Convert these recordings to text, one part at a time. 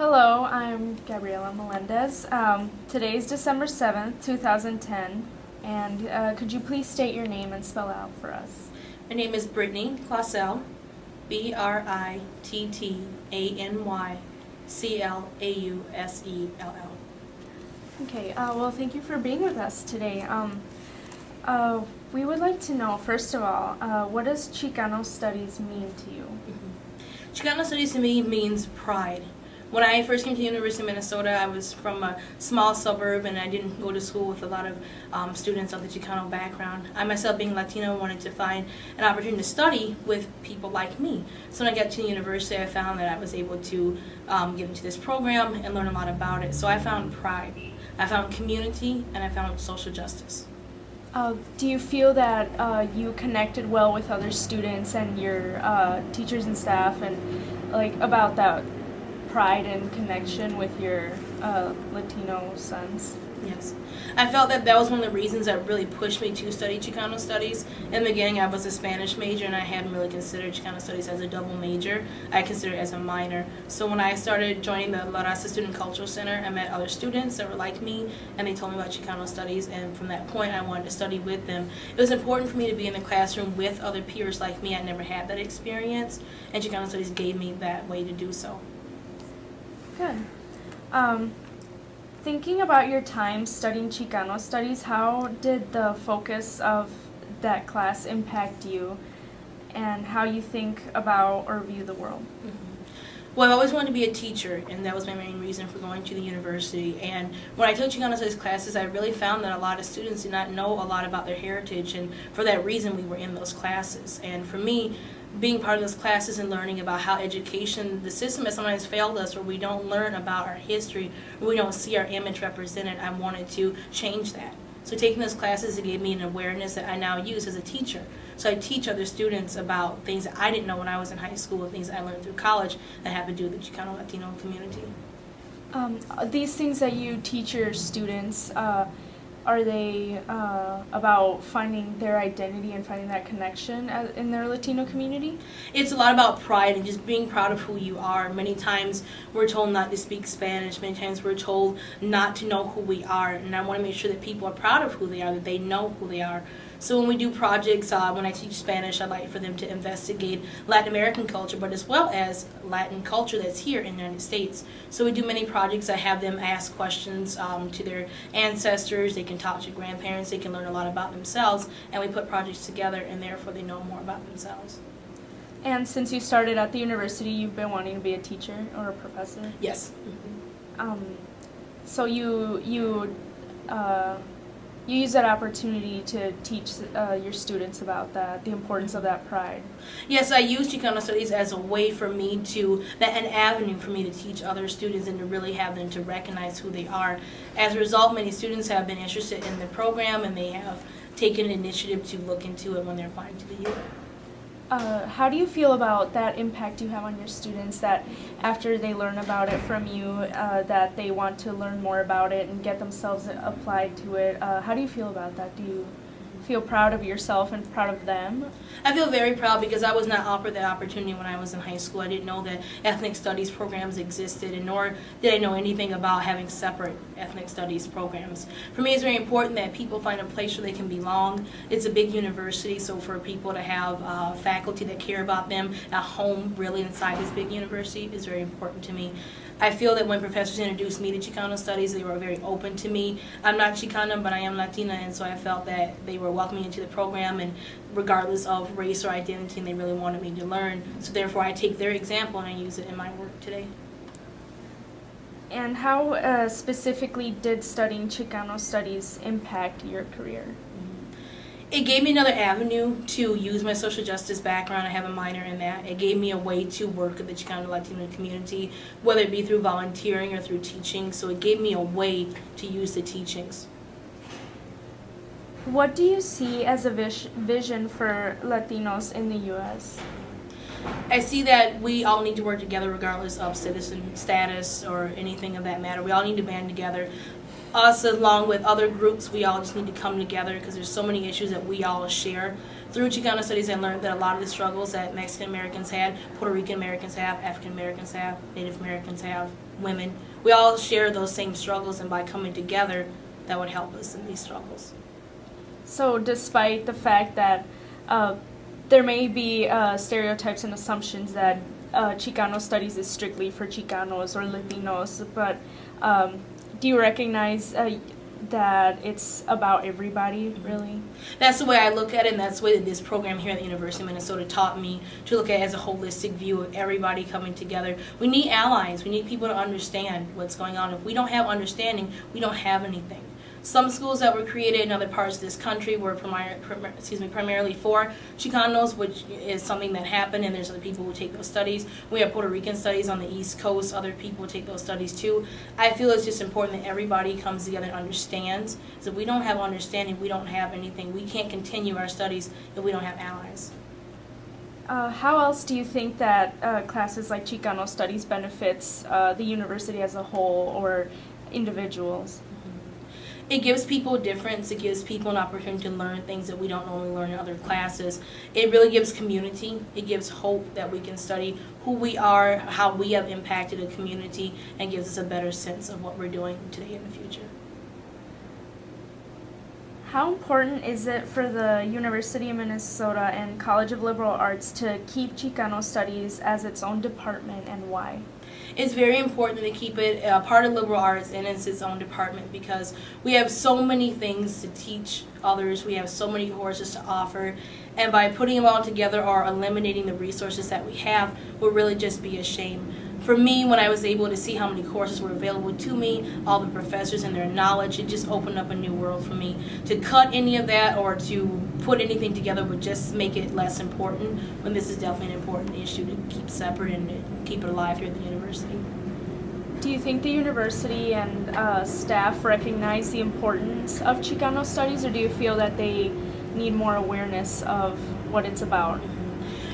Hello, I'm Gabriela Melendez. Today's December 7th, 2010, and could you please state your name and spell out for us? My name is Brittany Clausell, BrittanyClausell. Okay, well, thank you for being with us today. We would like to know, first of all, what does Chicano Studies mean to you? Chicano Studies to me means pride. When I first came to the University of Minnesota, I was from a small suburb and I didn't go to school with a lot of students of the Chicano background. I myself, being Latino, wanted to find an opportunity to study with people like me. So when I got to the university, I found that I was able to get into this program and learn a lot about it. So I found pride, I found community, and I found social justice. Do you feel that you connected well with other students and your teachers and staff, and about that pride and connection with your Latino sons? Yes. I felt that was one of the reasons that really pushed me to study Chicano Studies. In the beginning, I was a Spanish major, and I hadn't really considered Chicano Studies as a double major. I considered it as a minor. So when I started joining the La Raza Student Cultural Center, I met other students that were like me, and they told me about Chicano Studies, and from that point, I wanted to study with them. It was important for me to be in the classroom with other peers like me. I never had that experience, and Chicano Studies gave me that way to do so. Good. Thinking about your time studying Chicano Studies, how did the focus of that class impact you and how you think about or view the world? Well, I always wanted to be a teacher, and that was my main reason for going to the university. And when I took Chicano Studies classes, I really found that a lot of students did not know a lot about their heritage, and for that reason, we were in those classes. And for me, being part of those classes and learning about how education, the system has sometimes failed us, where we don't learn about our history, or we don't see our image represented, I wanted to change that. So taking those classes, it gave me an awareness that I now use as a teacher. So I teach other students about things that I didn't know when I was in high school, and things that I learned through college that have to do with the Chicano Latino community. These things that you teach your students, are they about finding their identity and finding that connection in their Latino community? It's a lot about pride and just being proud of who you are. Many times we're told not to speak Spanish. Many times we're told not to know who we are. And I want to make sure that people are proud of who they are, that they know who they are. So when we do projects, when I teach Spanish, I like for them to investigate Latin American culture, but as well as Latin culture that's here in the United States. So we do many projects. I have them ask questions to their ancestors. They can talk to grandparents. They can learn a lot about themselves. And we put projects together, and therefore they know more about themselves. And since you started at the university, you've been wanting to be a teacher or a professor? Yes. So you use that opportunity to teach your students about that, the importance of that pride. Yes, I use Chicano Studies as a way for me to, an avenue for me to teach other students and to really have them to recognize who they are. As a result, many students have been interested in the program, and they have taken an initiative to look into it when they're applying to the U. How do you feel about that impact you have on your students, that after they learn about it from you, that they want to learn more about it and get themselves applied to it? How do you feel about that? Do you feel proud of yourself and proud of them? I feel very proud because I was not offered that opportunity when I was in high school. I didn't know that ethnic studies programs existed, and nor did I know anything about having separate ethnic studies programs. For me, it's very important that people find a place where they can belong. It's a big university, so for people to have faculty that care about them at home, really inside this big university, is very important to me. I feel that when professors introduced me to Chicano Studies, they were very open to me. I'm not Chicana, but I am Latina, and so I felt that they were welcoming into the program, and regardless of race or identity, and they really wanted me to learn. So therefore, I take their example and I use it in my work today. And how specifically did studying Chicano Studies impact your career? It gave me another avenue to use my social justice background. I have a minor in that. It gave me a way to work with the Chicano Latino community, whether it be through volunteering or through teaching. So it gave me a way to use the teachings. What do you see as a vision for Latinos in the U.S.? I see that we all need to work together regardless of citizen status or anything of that matter. We all need to band together. Us, along with other groups, we all just need to come together because there's so many issues that we all share. Through Chicano studies, I learned that a lot of the struggles that Mexican Americans had, Puerto Rican Americans have, African Americans have, Native Americans have, women, we all share those same struggles, and by coming together, that would help us in these struggles. So despite the fact that there may be stereotypes and assumptions that Chicano studies is strictly for Chicanos or Latinos, but do you recognize that it's about everybody, really? That's the way I look at it, and that's the way that this program here at the University of Minnesota taught me to look at it as a holistic view of everybody coming together. We need allies. We need people to understand what's going on. If we don't have understanding, we don't have anything. Some schools that were created in other parts of this country were primarily for Chicanos, which is something that happened, and there's other people who take those studies. We have Puerto Rican studies on the East Coast. Other people take those studies too. I feel it's just important that everybody comes together and understands. So if we don't have understanding, we don't have anything. We can't continue our studies if we don't have allies. How else do you think that classes like Chicano studies benefits the university as a whole or individuals? It gives people a difference. It gives people an opportunity to learn things that we don't normally learn in other classes. It really gives community. It gives hope that we can study who we are, how we have impacted a community, and gives us a better sense of what we're doing today and in the future. How important is it for the University of Minnesota and College of Liberal Arts to keep Chicano studies as its own department, and why? It's very important to keep it a part of liberal arts and it's its own department, because we have so many things to teach others. We have so many courses to offer, and by putting them all together or eliminating the resources that we have would really just be a shame. For me, when I was able to see how many courses were available to me, all the professors and their knowledge, it just opened up a new world for me. To cut any of that or to put anything together would just make it less important, when this is definitely an important issue to keep separate and to keep it alive here at the university. Do you think the university and staff recognize the importance of Chicano studies, or do you feel that they need more awareness of what it's about?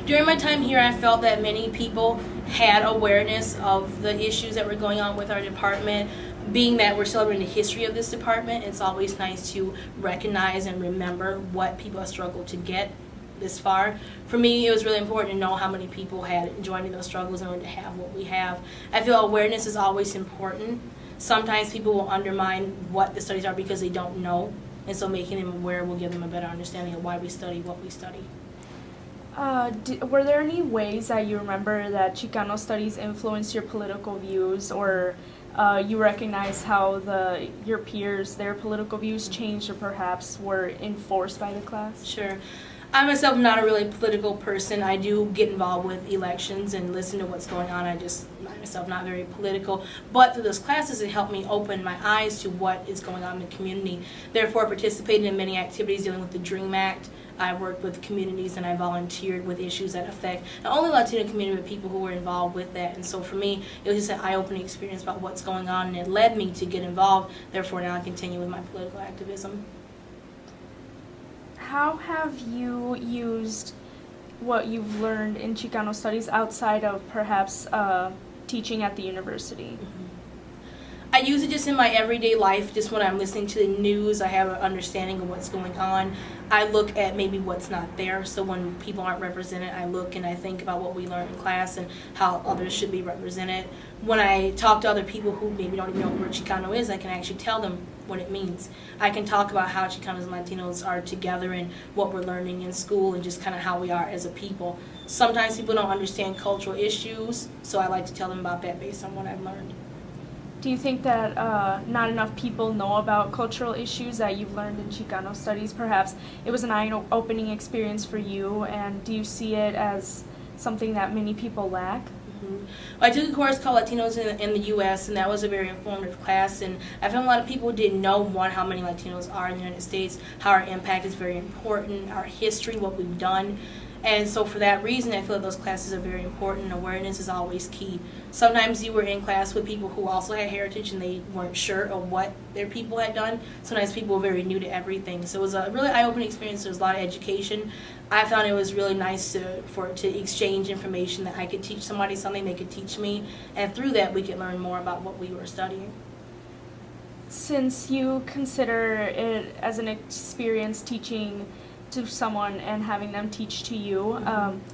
During my time here, I felt that many people had awareness of the issues that were going on with our department. Being that we're celebrating the history of this department, it's always nice to recognize and remember what people have struggled to get this far. For me, it was really important to know how many people had joined in those struggles in order to have what we have. I feel awareness is always important. Sometimes people will undermine what the studies are because they don't know, and so making them aware will give them a better understanding of why we study what we study. Were there any ways that you remember that Chicano studies influenced your political views, or you recognize how your peers, their political views changed or perhaps were enforced by the class? Sure. I myself am not a really political person. I do get involved with elections and listen to what's going on. I myself not very political. But through those classes, it helped me open my eyes to what is going on in the community. Therefore, I participated in many activities dealing with the DREAM Act. I worked with communities and I volunteered with issues that affect not only the Latino community, but people who were involved with that. And so for me, it was just an eye-opening experience about what's going on, and it led me to get involved. Therefore, now I continue with my political activism. How have you used what you've learned in Chicano studies outside of perhaps teaching at the university? I use it just in my everyday life, just when I'm listening to the news, I have an understanding of what's going on. I look at maybe what's not there, so when people aren't represented, I look and I think about what we learned in class and how others should be represented. When I talk to other people who maybe don't even know what Chicano is, I can actually tell them what it means. I can talk about how Chicanos and Latinos are together and what we're learning in school and just kind of how we are as a people. Sometimes people don't understand cultural issues, so I like to tell them about that based on what I've learned. Do you think that not enough people know about cultural issues that you've learned in Chicano studies? Perhaps it was an eye-opening experience for you, and do you see it as something that many people lack? Mm-hmm. I took a course called Latinos in the U.S., and that was a very informative class, and I found a lot of people didn't know, one, how many Latinos are in the United States, how our impact is very important, our history, what we've done. And so for that reason, I feel that those classes are very important. Awareness is always key. Sometimes you were in class with people who also had heritage and they weren't sure of what their people had done. Sometimes people were very new to everything. So it was a really eye-opening experience. There was a lot of education. I found it was really nice to exchange information, that I could teach somebody something, they could teach me, and through that we could learn more about what we were studying. Since you consider it as an experience teaching to someone and having them teach to you.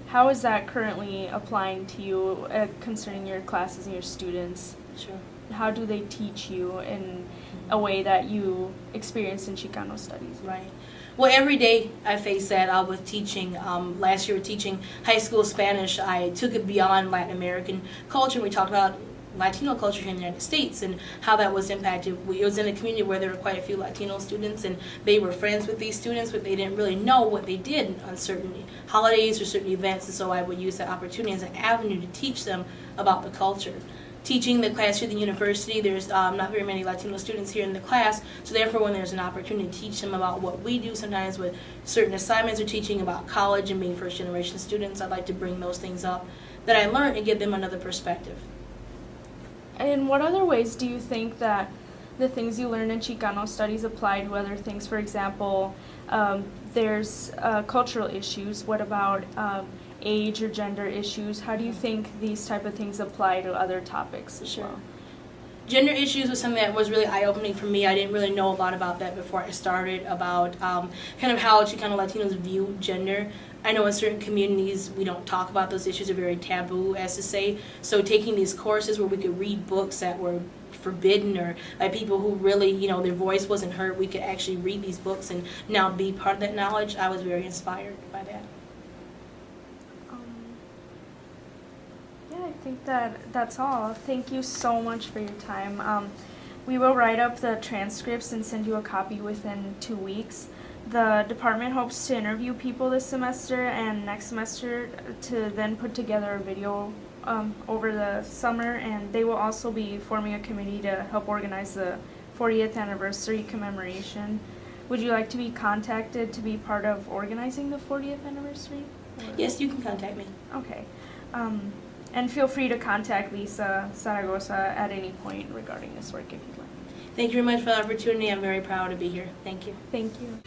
How is that currently applying to you concerning your classes and your students? Sure. How do they teach you in a way that you experienced in Chicano studies? Right. Well, every day I face that with teaching. Last year teaching high school Spanish, I took it beyond Latin American culture. We talked about Latino culture here in the United States and how that was impacted. It was in a community where there were quite a few Latino students, and they were friends with these students, but they didn't really know what they did on certain holidays or certain events, and so I would use that opportunity as an avenue to teach them about the culture. Teaching the class here at the university, there's not very many Latino students here in the class, so therefore when there's an opportunity to teach them about what we do sometimes with certain assignments or teaching about college and being first-generation students, I'd like to bring those things up that I learned and give them another perspective. In what other ways do you think that the things you learn in Chicano studies apply to other things? For example, there's cultural issues. What about age or gender issues? How do you think these type of things apply to other topics as well? Gender issues was something that was really eye-opening for me. I didn't really know a lot about that before I started, about kind of how Chicano Latinos view gender. I know in certain communities we don't talk about those issues, are very taboo, as to say. So taking these courses where we could read books that were forbidden or by people who really, their voice wasn't heard, we could actually read these books and now be part of that knowledge. I was very inspired by that. I think that's all. Thank you so much for your time. We will write up the transcripts and send you a copy within 2 weeks. The department hopes to interview people this semester and next semester to then put together a video over the summer, and they will also be forming a committee to help organize the 40th anniversary commemoration. Would you like to be contacted to be part of organizing the 40th anniversary? Yes, you can contact me. Okay. And feel free to contact Lisa Zaragoza at any point regarding this work if you'd like. Thank you very much for the opportunity. I'm very proud to be here. Thank you. Thank you.